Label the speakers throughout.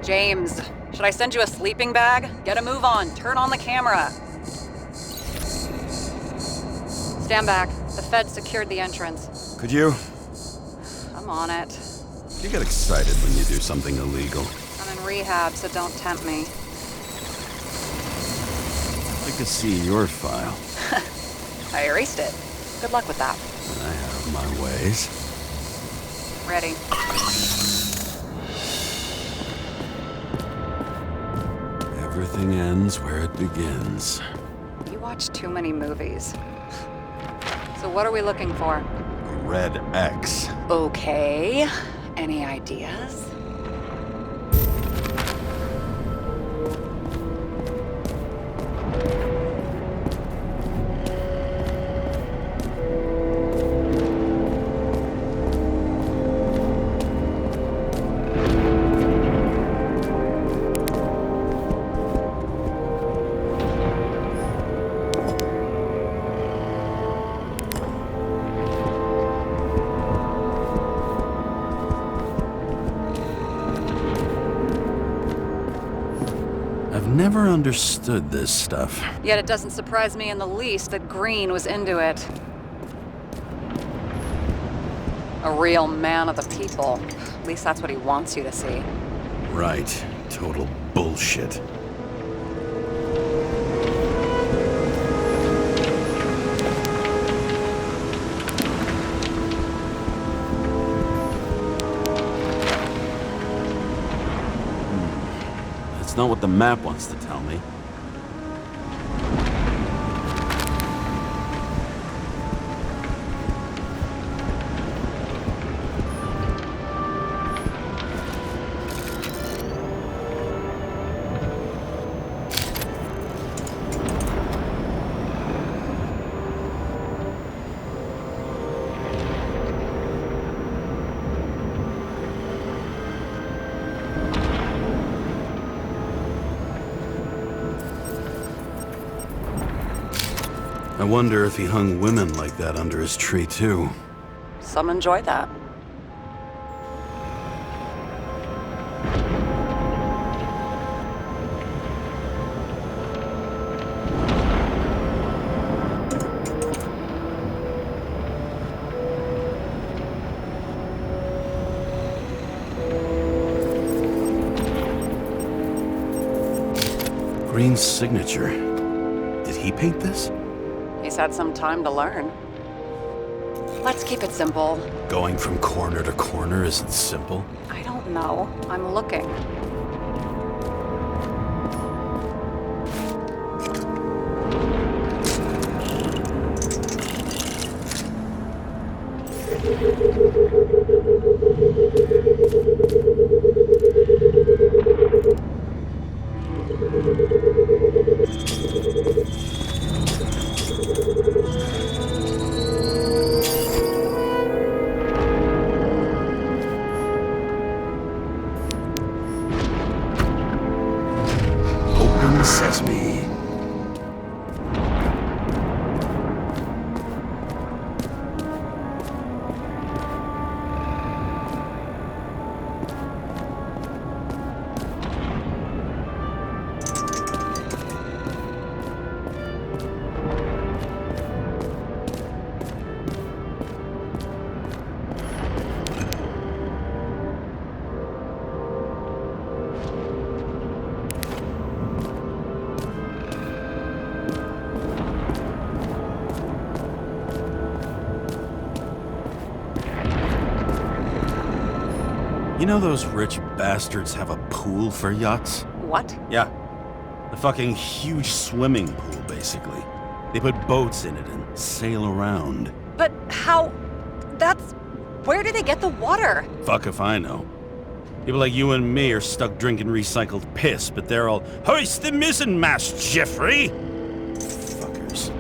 Speaker 1: James, should I send you a sleeping bag? Get a move on. Turn on the camera. Stand back. The Fed secured the entrance.
Speaker 2: Could you?
Speaker 1: I'm on it.
Speaker 2: You get excited when you do something illegal.
Speaker 1: I'm in rehab, so don't tempt me.
Speaker 2: I could see your file.
Speaker 1: I erased it. Good luck with that.
Speaker 2: I have my ways.
Speaker 1: Ready.
Speaker 2: Everything ends where it begins.
Speaker 1: You watch too many movies. So what are we looking for?
Speaker 2: A red X.
Speaker 1: Okay. Any ideas?
Speaker 2: I've never understood this stuff.
Speaker 1: Yet it doesn't surprise me in the least that Green was into it. A real man of the people. At least that's what he wants you to see.
Speaker 2: Right. Total bullshit. That's not what the map wants to tell me. I wonder if he hung women like that under his tree, too.
Speaker 1: Some enjoy that.
Speaker 2: Green's signature. Did he paint this?
Speaker 1: He's had some time to learn. Let's keep it simple.
Speaker 2: Going from corner to corner isn't simple.
Speaker 1: I don't know. I'm looking.
Speaker 2: Open sesame. You know those rich bastards have a pool for yachts?
Speaker 1: What?
Speaker 2: Yeah. A fucking huge swimming pool, basically. They put boats in it and sail around.
Speaker 1: But how... That's... Where do they get the water?
Speaker 2: Fuck if I know. People like you and me are stuck drinking recycled piss, but they're all, "Hoist the mizzenmast, Jeffrey!" Fuckers.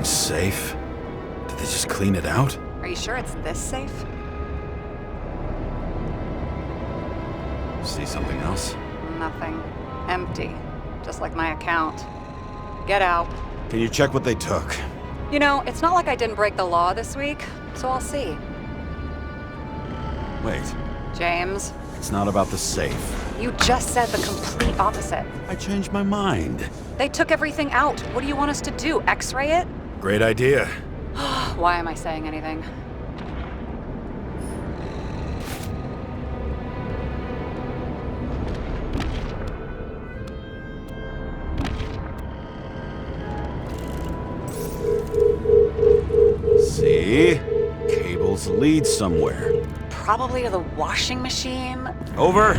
Speaker 2: fucking safe? Did they just clean it out?
Speaker 1: Are you sure it's this safe?
Speaker 2: See something else?
Speaker 1: Nothing. Empty. Just like my account. Get out.
Speaker 2: Can you check what they took?
Speaker 1: You know, it's not like I didn't break the law this week, so I'll see.
Speaker 2: Wait,
Speaker 1: James,
Speaker 2: it's not about the safe.
Speaker 1: you just said the complete opposite.
Speaker 2: I changed my mind.
Speaker 1: They took everything out. What do you want us to do? X-ray it?
Speaker 2: Great idea.
Speaker 1: Why am I saying anything?
Speaker 2: See? Cables lead somewhere.
Speaker 1: Probably to the washing machine.
Speaker 2: Over.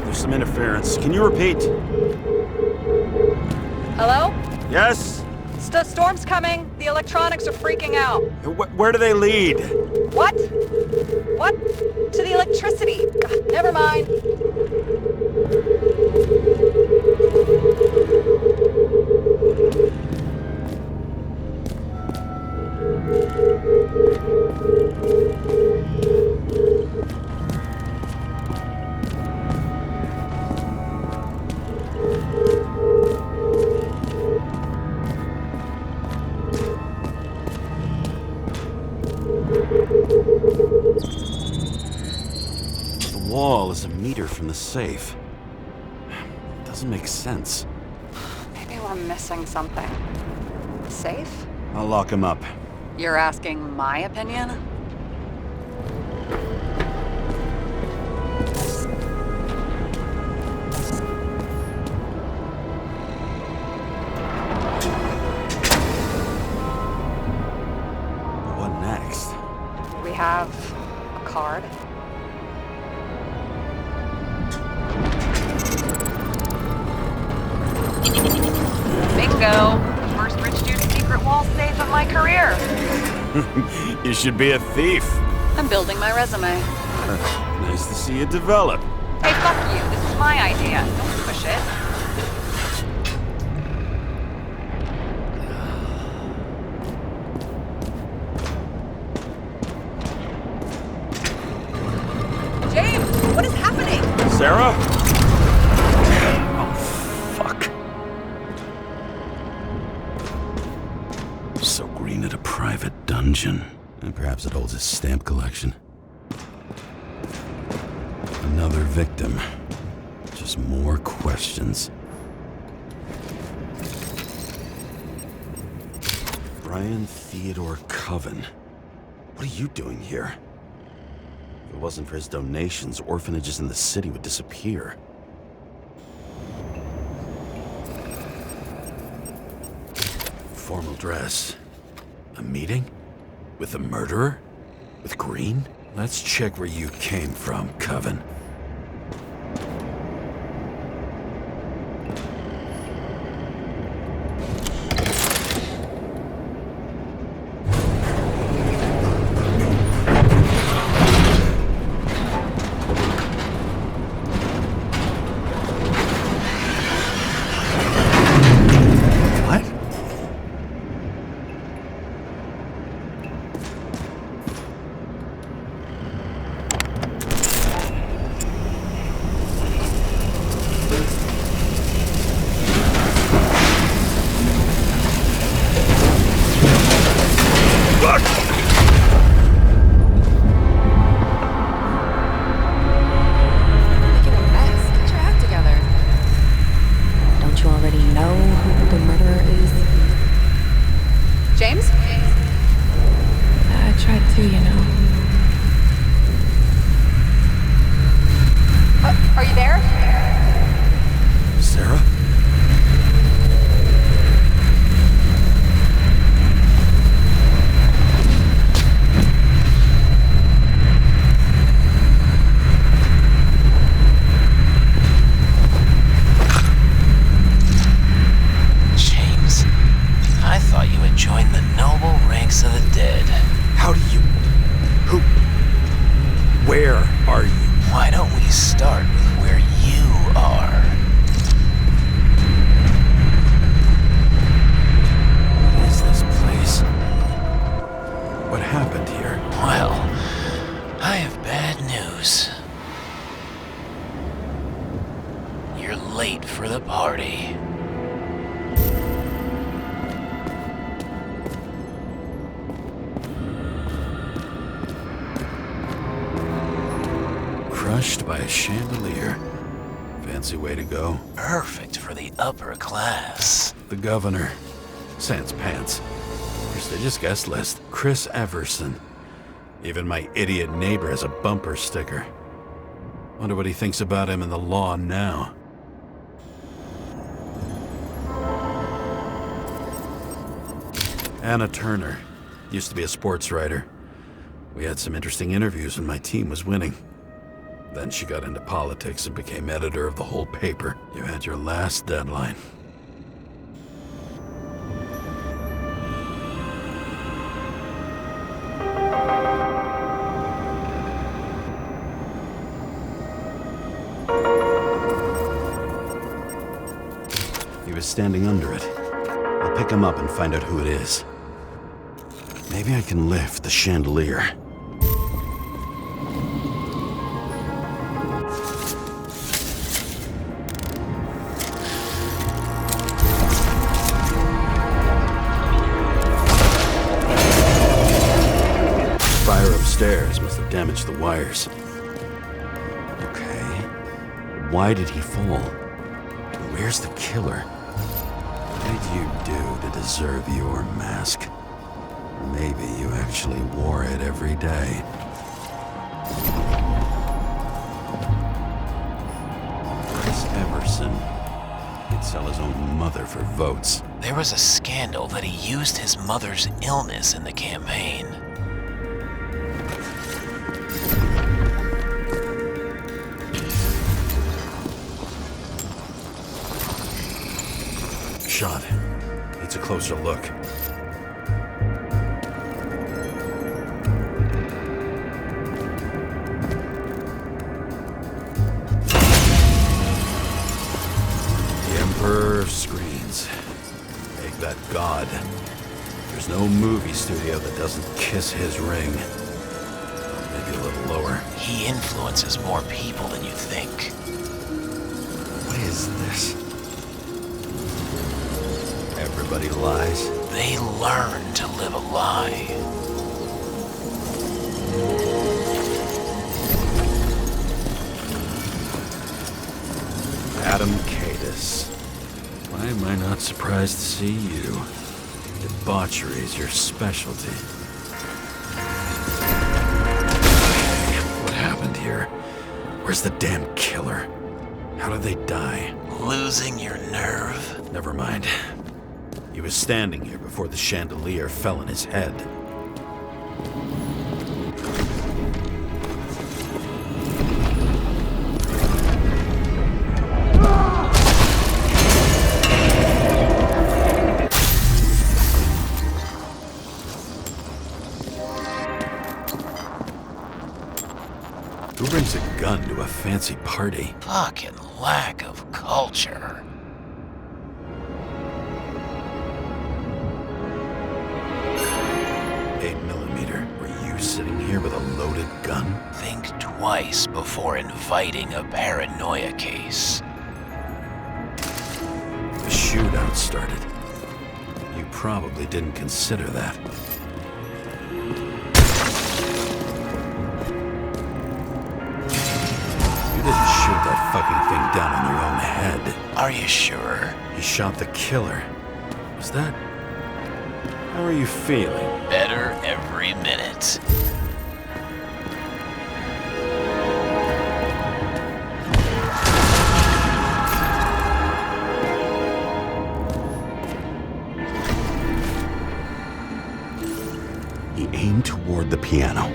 Speaker 2: There's some interference. Can you repeat?
Speaker 1: Hello?
Speaker 2: Yes?
Speaker 1: Storm's coming. The electronics are freaking out.
Speaker 2: Where do they lead?
Speaker 1: What? What? To the electricity. Never mind.
Speaker 2: The wall is a meter from the safe. Doesn't make sense.
Speaker 1: Maybe we're missing something. Safe?
Speaker 2: I'll lock him up.
Speaker 1: You're asking my opinion?
Speaker 2: What next?
Speaker 1: We have a card. Bingo! First rich dude's secret wall safe of my career.
Speaker 2: You should be a thief.
Speaker 1: I'm building my resume.
Speaker 2: Nice to see it develop.
Speaker 1: Hey, fuck you. This is my idea. Don't push it. James, what is happening?
Speaker 2: Sarah? Oh, fuck. So Green at a private dungeon. And perhaps it holds his stamp collection. Another victim. Just more questions. Brian Theodore Coven. What are you doing here? If it wasn't for his donations, orphanages in the city would disappear. Formal dress. A meeting? With a murderer? With Green? Let's check where you came from, Coven.
Speaker 1: Are you there?
Speaker 2: Sarah?
Speaker 3: James, I thought you had joined the noble ranks of the dead.
Speaker 2: How do you... Who... Where are you?
Speaker 3: Why don't we start with where you are?
Speaker 2: What is this place? crushed by a chandelier. Fancy way to go.
Speaker 3: Perfect for the upper class.
Speaker 2: The governor. Sans pants. Prestigious guest list. Chris Everson. Even my idiot neighbor has a bumper sticker. Wonder what he thinks about him and the law now. Anna Turner. Used to be a sports writer. We had some interesting interviews when my team was winning. Then she got into politics and became editor of the whole paper. You had your last deadline. He was standing under it. I'll pick him up and find out who it is. Maybe I can lift the chandelier. Fire upstairs must have damaged the wires. Okay. Why did he fall? Where's the killer? What did you do to deserve your mask? Maybe you actually wore it every day. Chris Everson. He'd sell his own mother for votes.
Speaker 3: There was a scandal that he used his mother's illness in the campaign.
Speaker 2: Shot. Needs a closer look. The Emperor screens. Make that god. There's no movie studio that doesn't kiss his ring. Maybe a little lower.
Speaker 3: He influences more people than you think.
Speaker 2: What is this? Everybody lies.
Speaker 3: They learn to live a lie.
Speaker 2: Adam Cadis. Why am I not surprised to see you? Debauchery is your specialty. What happened here? Where's the damn killer? How did they die?
Speaker 3: Losing your nerve?
Speaker 2: Never mind. He was standing here before the chandelier fell on his head. Who brings a gun to a fancy party?
Speaker 3: Fucking lack of culture.
Speaker 2: Were you sitting here with a loaded gun?
Speaker 3: Think twice before inviting a paranoia case.
Speaker 2: The shootout started. You probably didn't consider that. You didn't shoot that fucking thing down on your own head.
Speaker 3: Are you sure?
Speaker 2: You shot the killer. Was that... How are you feeling?
Speaker 3: Better every minute.
Speaker 2: He aimed toward the piano.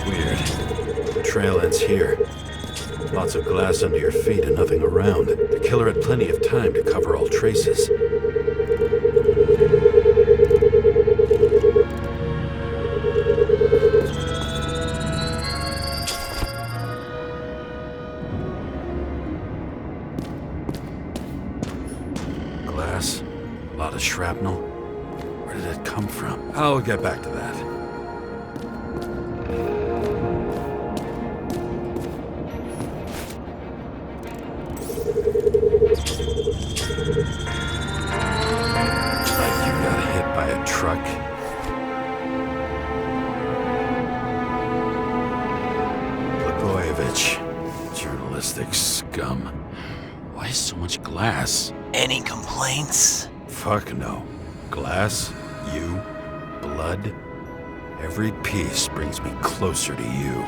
Speaker 2: Weird. The trail ends here. Lots of glass under your feet and nothing around. The killer had plenty of time to cover all traces. Glass, a lot of shrapnel. Where did it come from? I'll get back to that. Blagojevich. Journalistic scum. Why so much glass?
Speaker 3: Any complaints?
Speaker 2: Fuck no. Glass, you, blood. Every piece brings me closer to you.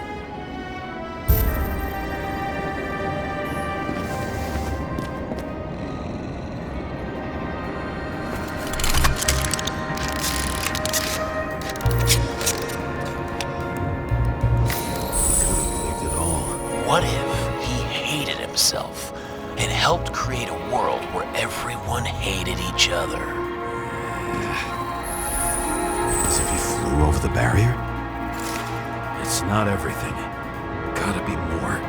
Speaker 3: What if he hated himself and helped create a world where everyone hated each other?
Speaker 2: As if he flew over the barrier? It's not everything. Gotta be more.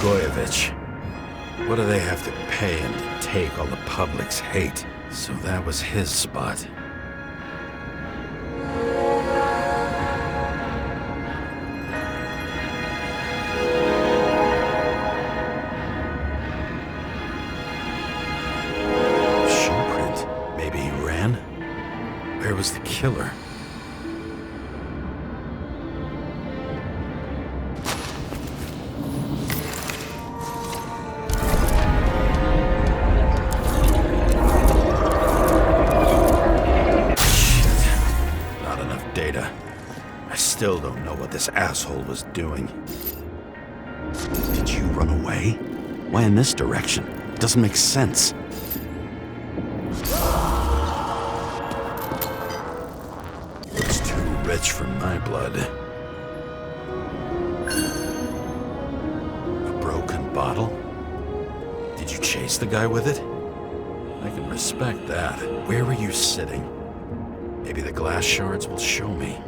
Speaker 2: Blagojevich. What do they have to pay him to take all the public's hate? So that was his spot. Shoe print. Maybe he ran? Where was the killer? Still don't know what this asshole was doing. Did you run away? Why in this direction? It doesn't make sense. It's too rich for my blood. A broken bottle? Did you chase the guy with it? I can respect that. Where were you sitting? Maybe the glass shards will show me.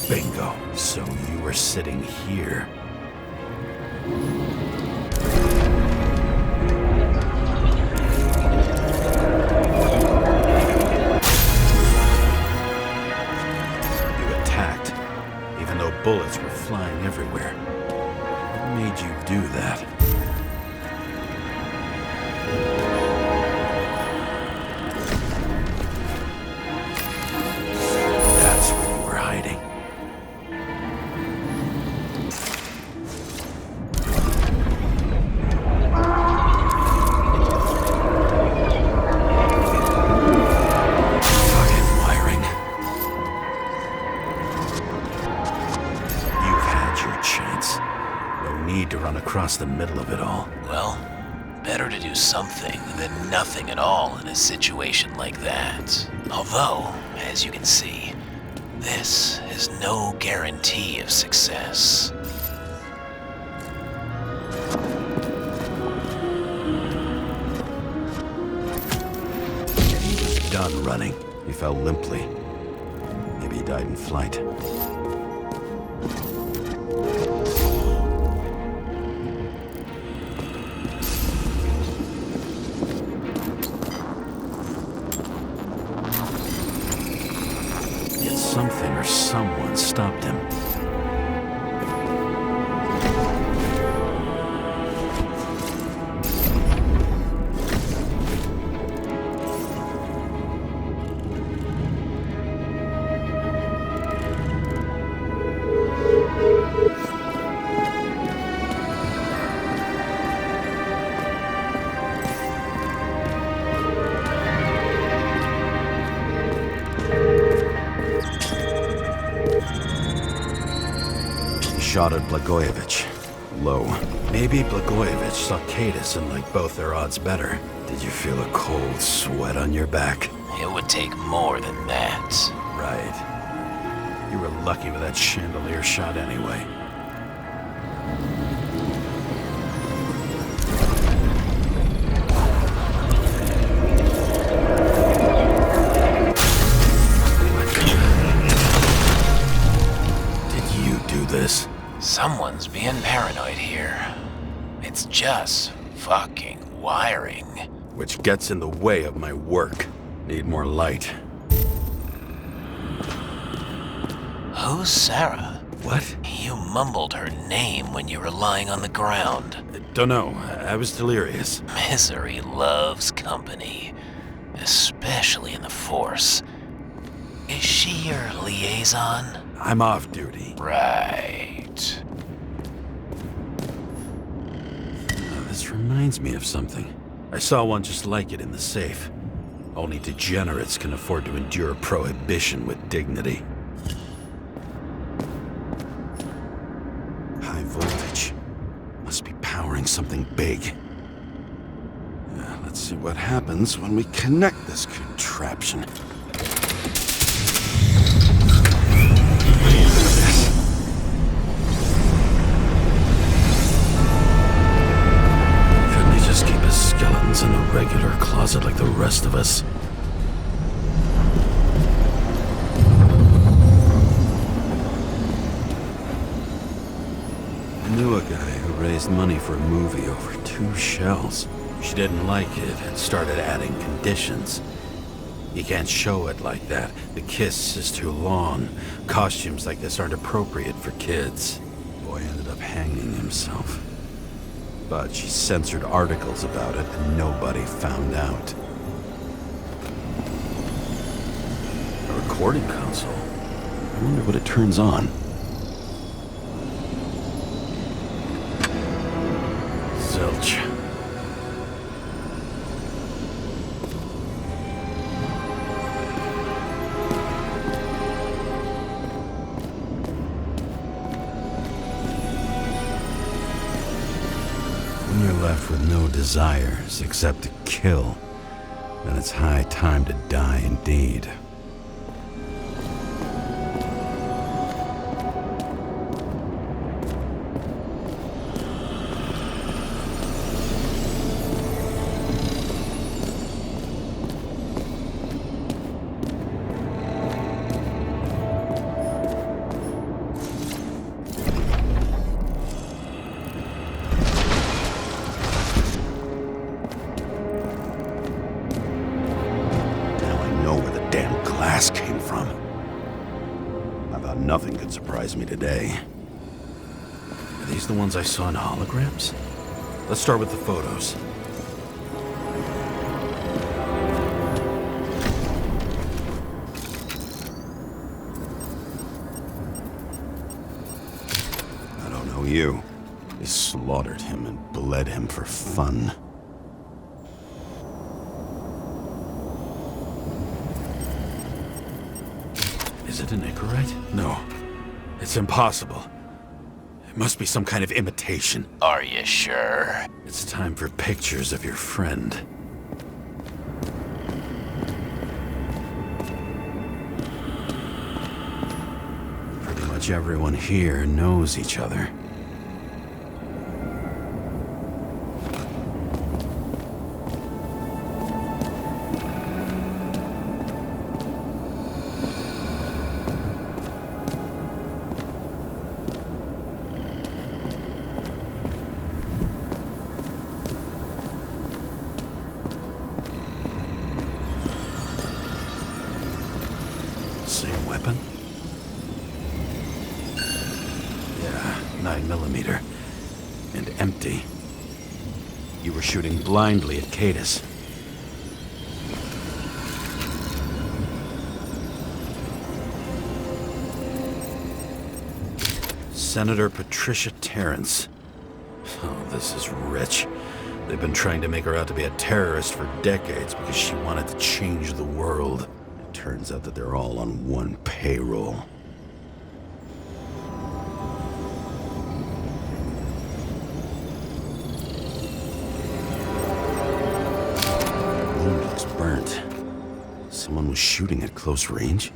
Speaker 2: Bingo. So you were sitting here. You attacked, even though bullets were flying everywhere. What made you do that? That's where you were hiding. To run across the middle of it all.
Speaker 3: Well, better to do something than nothing at all in a situation like that. Although, as you can see, this is no guarantee of success.
Speaker 2: He was done running. He fell limply. Maybe he died in flight. Something or someone stopped him. shot at Blagojevich. Low. Maybe Blagojevich saw Cadis and liked both their odds better. Did you feel a cold sweat on your back?
Speaker 3: It would take more than that.
Speaker 2: Right. You were lucky with that chandelier shot anyway. Did you do this?
Speaker 3: Someone's being paranoid here. It's just fucking wiring.
Speaker 2: Which gets in the way of my work. Need more light.
Speaker 3: Who's Sarah?
Speaker 2: What?
Speaker 3: You mumbled her name when you were lying on the ground.
Speaker 2: Don't know. I was delirious.
Speaker 3: Misery loves company, especially in the Force. Is she your liaison?
Speaker 2: I'm off duty.
Speaker 3: Right.
Speaker 2: This reminds me of something. I saw one just like it in the safe. Only degenerates can afford to endure prohibition with dignity. High voltage. Must be powering something big. Let's see what happens when we connect this contraption. Couldn't they just keep his skeletons in a regular closet like the rest of us? I knew a guy who raised money for a movie over 2 shells. She didn't like it and started adding conditions. You can't show it like that. The kiss is too long. Costumes like this aren't appropriate for kids. Boy ended up hanging himself. But she censored articles about it and nobody found out. A recording console? I wonder what it turns on. Zilch. When you're left with no desires except to kill, then it's high time to die indeed. Came from. I thought nothing could surprise me today. Are these the ones I saw in holograms? Let's start with the photos. I don't know you. They slaughtered him and bled him for fun. Is it an Icarite? No. It's impossible. It must be some kind of imitation.
Speaker 3: Are you sure?
Speaker 2: It's time for pictures of your friend. Pretty much everyone here knows each other. Same weapon? Yeah, 9mm. And empty. You were shooting blindly at Cadis. Senator Patricia Terrence. Oh, this is rich. They've been trying to make her out to be a terrorist for decades because she wanted to change the world. Turns out that they're all on one payroll. was shooting at close range?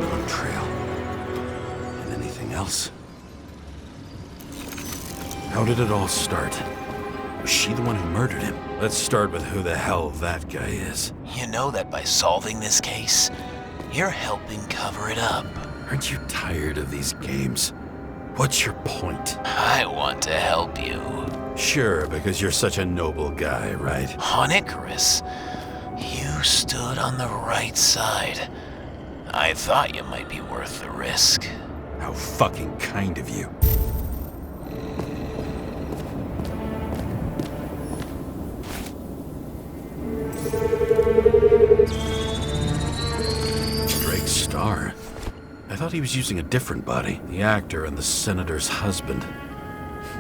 Speaker 2: Coat trail. And anything else? How did it all start? Was she the one who murdered him? Let's start with who the hell that guy is.
Speaker 3: You know that by solving this case, you're helping cover it up.
Speaker 2: Aren't you tired of these games? What's your point?
Speaker 3: I want to help you.
Speaker 2: Sure, because you're such a noble guy, right?
Speaker 3: On Icarus, you stood on the right side. I thought you might be worth the risk.
Speaker 2: How fucking kind of you. Drake's star. I thought he was using a different body. The actor and the senator's husband.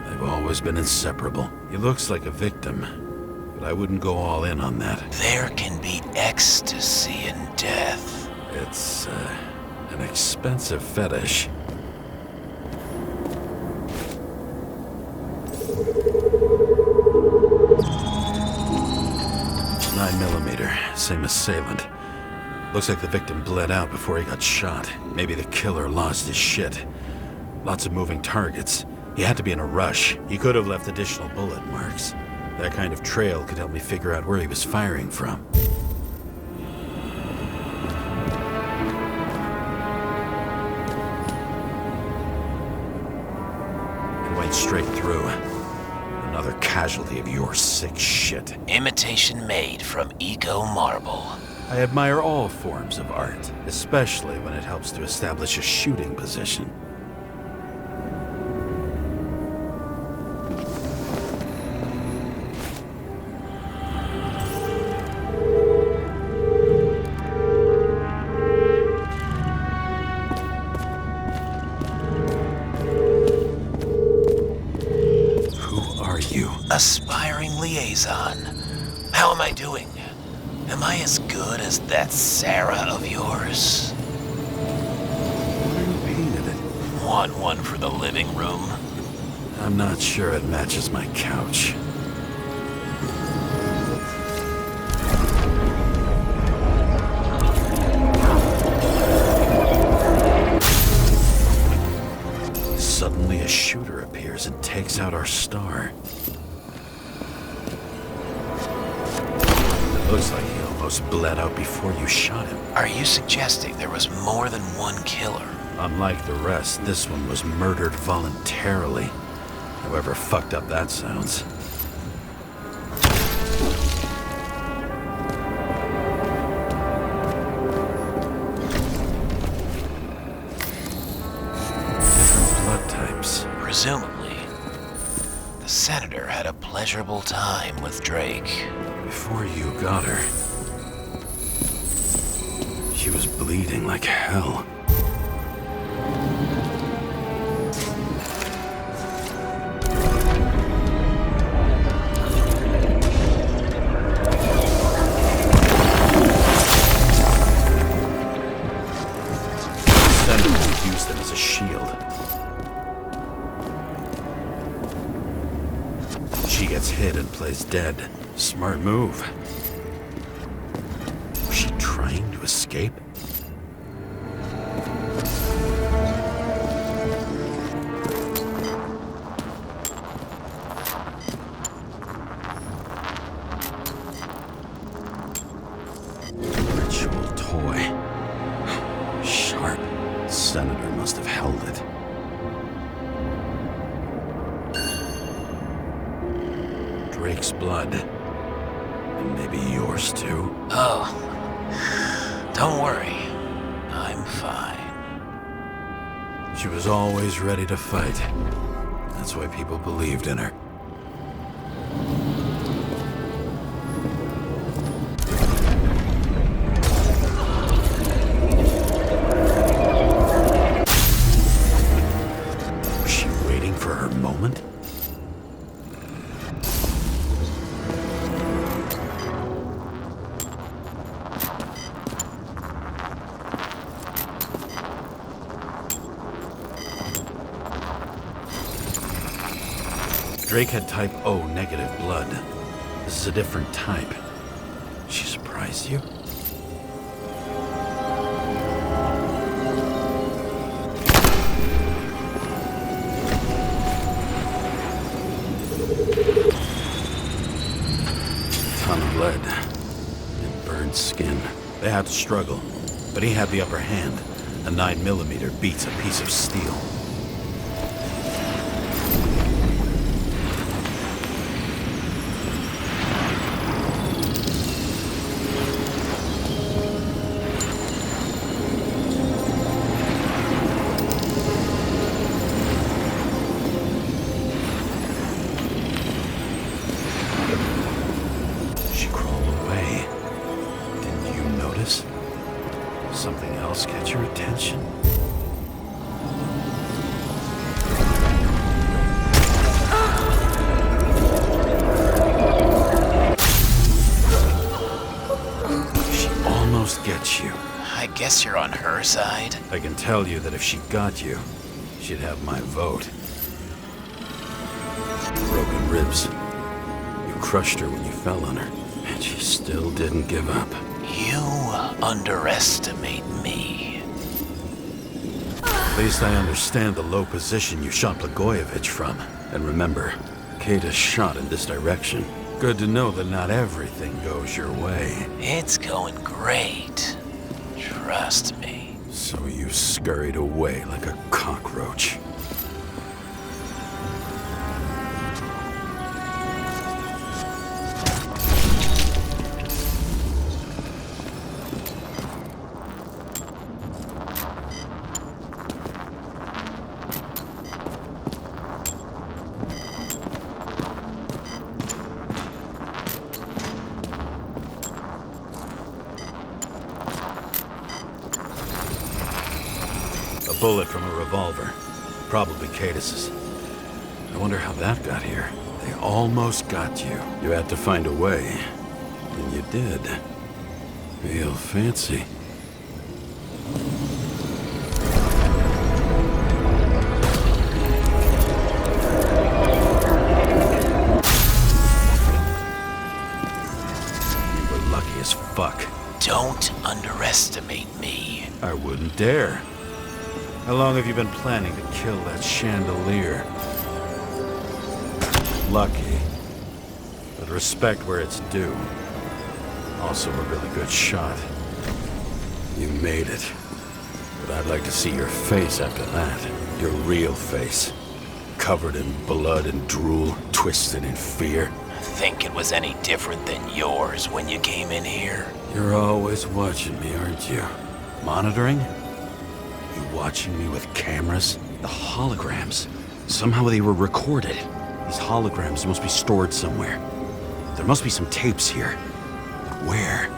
Speaker 2: They've always been inseparable. He looks like a victim, but I wouldn't go all in on that.
Speaker 3: There can be ecstasy in death.
Speaker 2: It's, an expensive fetish. 9mm, same assailant. Looks like the victim bled out before he got shot. Maybe the killer lost his shit. Lots of moving targets. He had to be in a rush. He could have left additional bullet marks. That kind of trail could help me figure out where he was firing from. It went straight through. Another casualty of your sick shit.
Speaker 3: Imitation made from eco marble.
Speaker 2: I admire all forms of art, especially when it helps to establish a shooting position. Who are you?
Speaker 3: Aspiring liaison. How am I doing? Am I as good as that Sarah of yours?
Speaker 2: Why are you painted it?
Speaker 3: Want one for the living room?
Speaker 2: I'm not sure it matches my couch. Suddenly a shooter appears and takes out our star. It looks like he almost bled out before you shot him.
Speaker 3: Are you suggesting there was more than one killer?
Speaker 2: Unlike the rest, this one was murdered voluntarily. However fucked up that sounds. Different blood types.
Speaker 3: Presumably, the senator had a pleasurable time with Drake.
Speaker 2: Before you got her, she was bleeding like hell. Senator used them as a shield. She gets hit and plays dead. Smart move. Was she trying to escape? Ritual toy. Sharp. Senator must have held it. Drake's blood. And maybe yours too.
Speaker 3: Oh, don't worry. I'm fine.
Speaker 2: She was always ready to fight. That's why people believed in her. Was she waiting for her moment? Drake had type O negative blood. This is a different type. She surprised you? Ton of lead and burned skin. They had to struggle, but he had the upper hand. A 9mm beats a piece of steel. She crawled away. Didn't you notice? Something else catch your attention? She almost gets you.
Speaker 3: I guess you're on her side.
Speaker 2: I can tell you that if she got you, she'd have my vote. Broken ribs. You crushed her when you fell on her, and she still didn't give up.
Speaker 3: You underestimate me.
Speaker 2: At least I understand the low position you shot Blagojevich from. And remember, Kata's shot in this direction. Good to know that not everything goes your way.
Speaker 3: It's going great. Trust me.
Speaker 2: So you scurried away like a cockroach. A bullet from a revolver. Probably Cadis's. I wonder how that got here. They almost got you. You had to find a way. And you did. Real fancy. You were lucky as fuck.
Speaker 3: Don't underestimate me.
Speaker 2: I wouldn't dare. How long have you been planning to kill that chandelier? Lucky. But respect where it's due. Also a really good shot. You made it. But I'd like to see your face after that. Your real face. Covered in blood and drool, twisted in fear.
Speaker 3: Think it was any different than yours when you came in here?
Speaker 2: You're always watching me, aren't you? Monitoring? You watching me with cameras? The holograms. Somehow they were recorded. These holograms must be stored somewhere. There must be some tapes here. But where?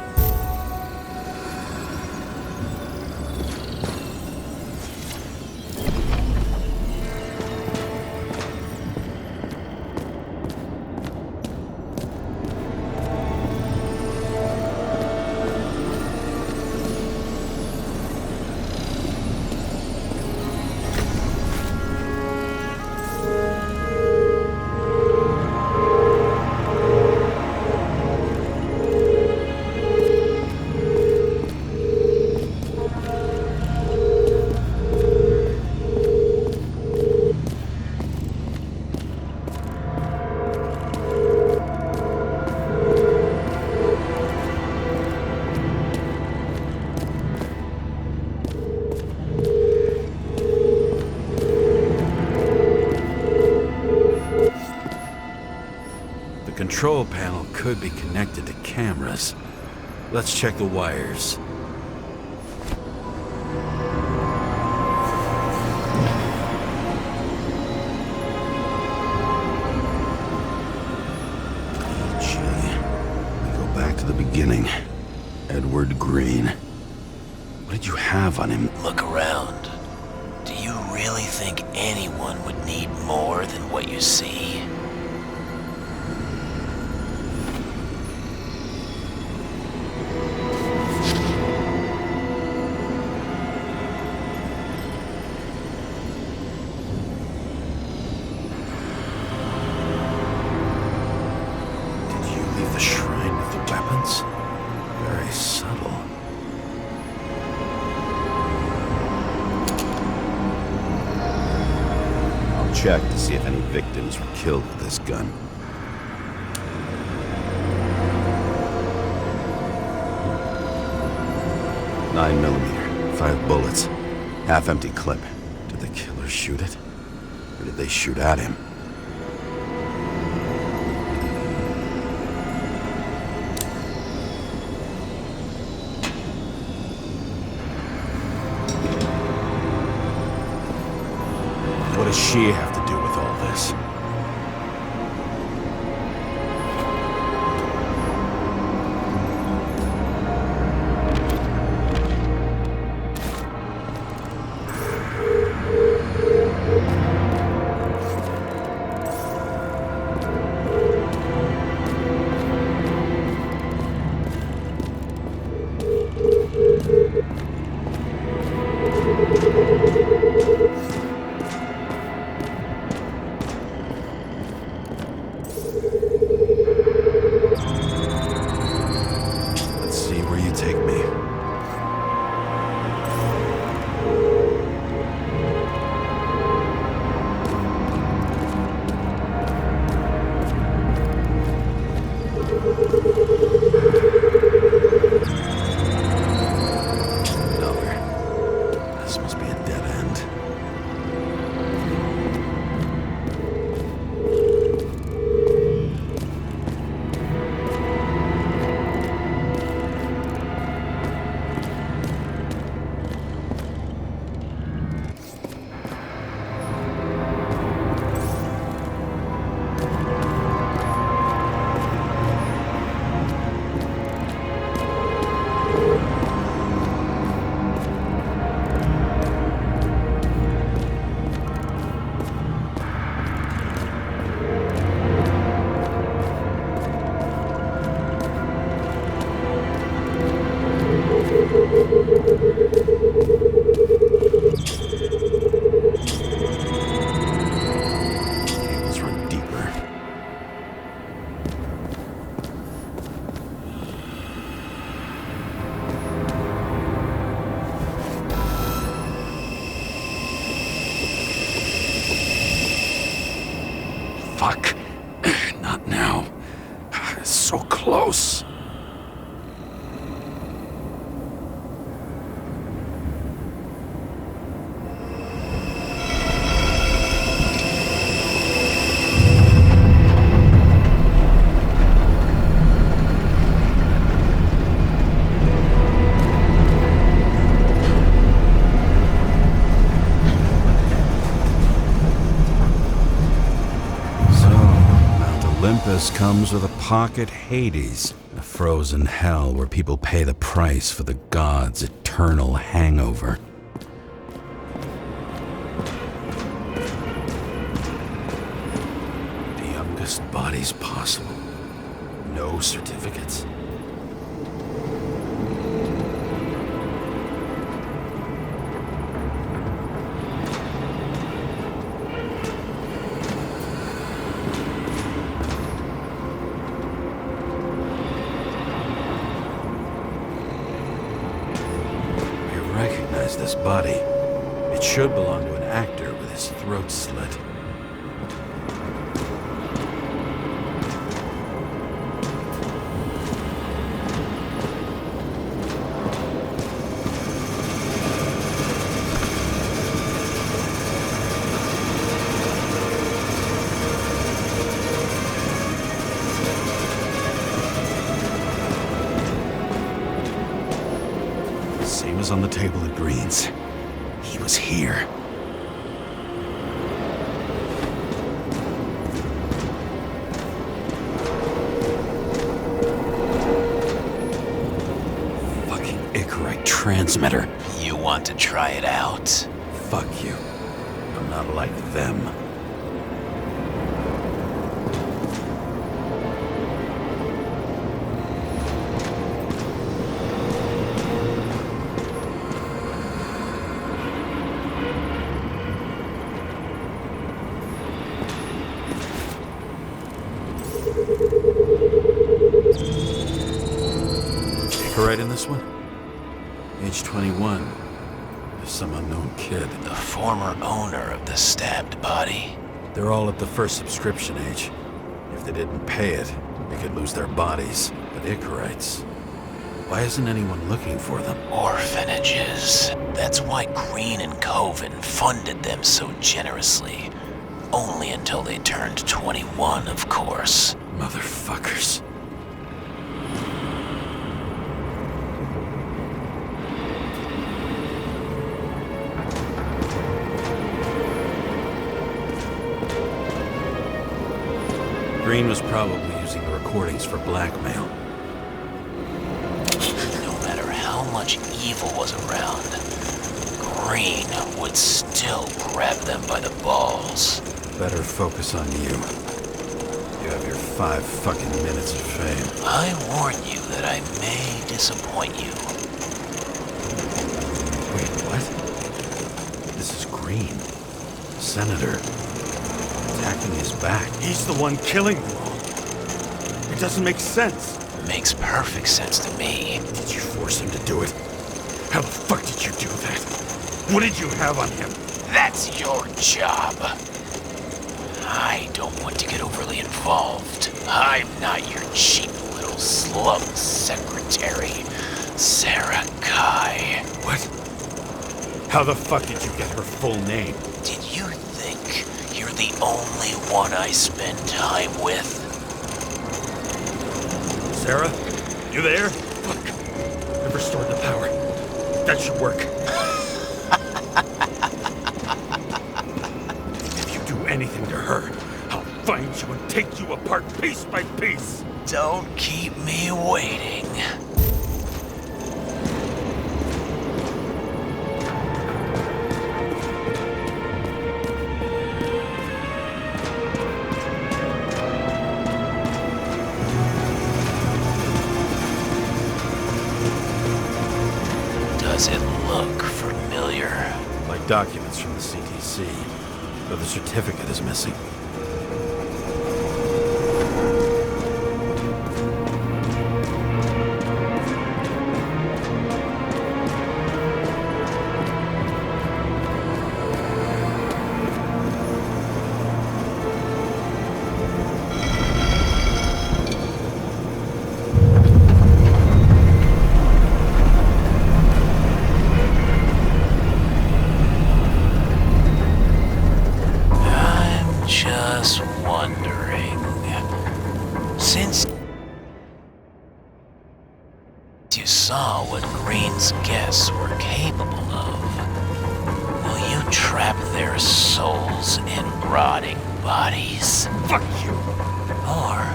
Speaker 2: The control panel could be connected to cameras. Let's check the wires. We go back to the beginning. Edward Green. What did you have on him?
Speaker 3: Look around. Do you really think anyone would need more than what you see?
Speaker 2: check to see if any victims were killed with this gun. .9mm, 5 bullets, half-empty clip. Did the killer shoot it? Or did they shoot at him? What does she have to do with all this? Let's see where you take me. Another. This must be a dead end. Cables run deeper. Fuck. Not now. It's so close. Olympus comes with a pocket Hades, a frozen hell where people pay the price for the gods' eternal hangover. The youngest bodies possible. No certificates. Recognize this body. It should belong to an actor with his throat slit. Same as on the table at Green's. He was here. Fucking Icarite transmitter.
Speaker 3: You want to try it out?
Speaker 2: Fuck you. I'm not like them. Right in this one? Age 21. There's some unknown kid.
Speaker 3: The former owner of the stabbed body.
Speaker 2: They're all at the first subscription age. If they didn't pay it, they could lose their bodies. But Icarites, why isn't anyone looking for them?
Speaker 3: Orphanages. That's why Green and Coven funded them so generously. Only until they turned 21, of course.
Speaker 2: Motherfuckers. Green was probably using the recordings for blackmail.
Speaker 3: No matter how much evil was around, Green would still grab them by the balls.
Speaker 2: Better focus on you. You have your 5 fucking minutes of fame.
Speaker 3: I warn you that I may disappoint you.
Speaker 2: Wait, what? This is Green. Senator. Attacking his back.
Speaker 4: He's the one killing them all. It doesn't make sense.
Speaker 3: Makes perfect sense to me.
Speaker 4: Did you force him to do it? How the fuck did you do that? What did you have on him?
Speaker 3: That's your job. I don't want to get overly involved. I'm not your cheap little slum secretary, Sarah Kai.
Speaker 4: What? How the fuck did you get her full name?
Speaker 3: Did you think you're the only one I spend time with?
Speaker 4: Sarah? You there? Fuck. I've restored the power. That should work. If you do anything to her, I'll find you and take you apart piece by piece.
Speaker 3: Don't keep me waiting. Does it look familiar?
Speaker 2: Like documents from the CTC, though the certificate is missing.
Speaker 3: Just wondering, since you saw what Green's guests were capable of, will you trap their souls in rotting bodies?
Speaker 4: Fuck you!
Speaker 3: Or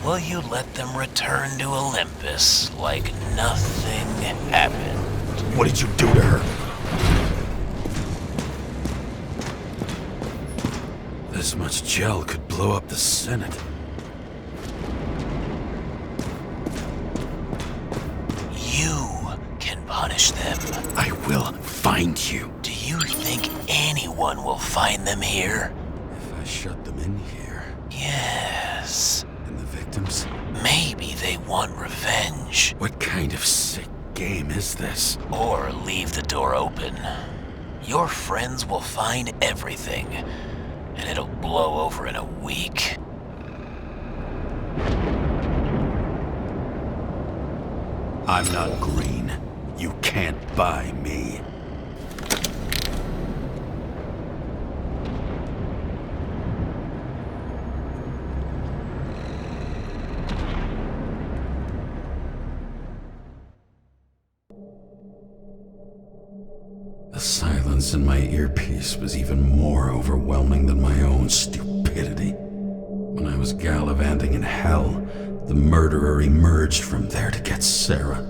Speaker 3: will you let them return to Olympus like nothing happened?
Speaker 4: What did you do to her?
Speaker 2: This much gel could blow up the Senate.
Speaker 3: You can punish them.
Speaker 2: I will find you.
Speaker 3: Do you think anyone will find them here?
Speaker 2: If I shut them in here,
Speaker 3: Yes.
Speaker 2: and the victims?
Speaker 3: Maybe they want revenge.
Speaker 2: What kind of sick game is this?
Speaker 3: Or leave the door open. Your friends will find everything, and it'll blow over in a week.
Speaker 2: I'm not Green. You can't buy me. The silence in my earpiece was even more overwhelming than my own stupidity. When I was gallivanting in hell, the murderer emerged from there to get Sarah.